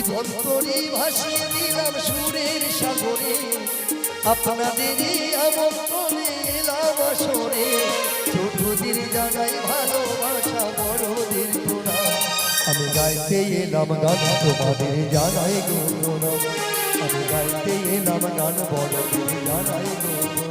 জীবন্তরী ভাসিয়ে দিলাম সুরের সাগরে, আপনাদেরই আমন্ত্রণে এলাম আসরে। ছোটদের জানাই ভালোবাসা, বড়দের প্রণাম। আমি গাইতে এলাম গান, তোমাদের জানাই গুণগান। আমি গাইতে এলাম গান, বড়দের জানাই গুণগান।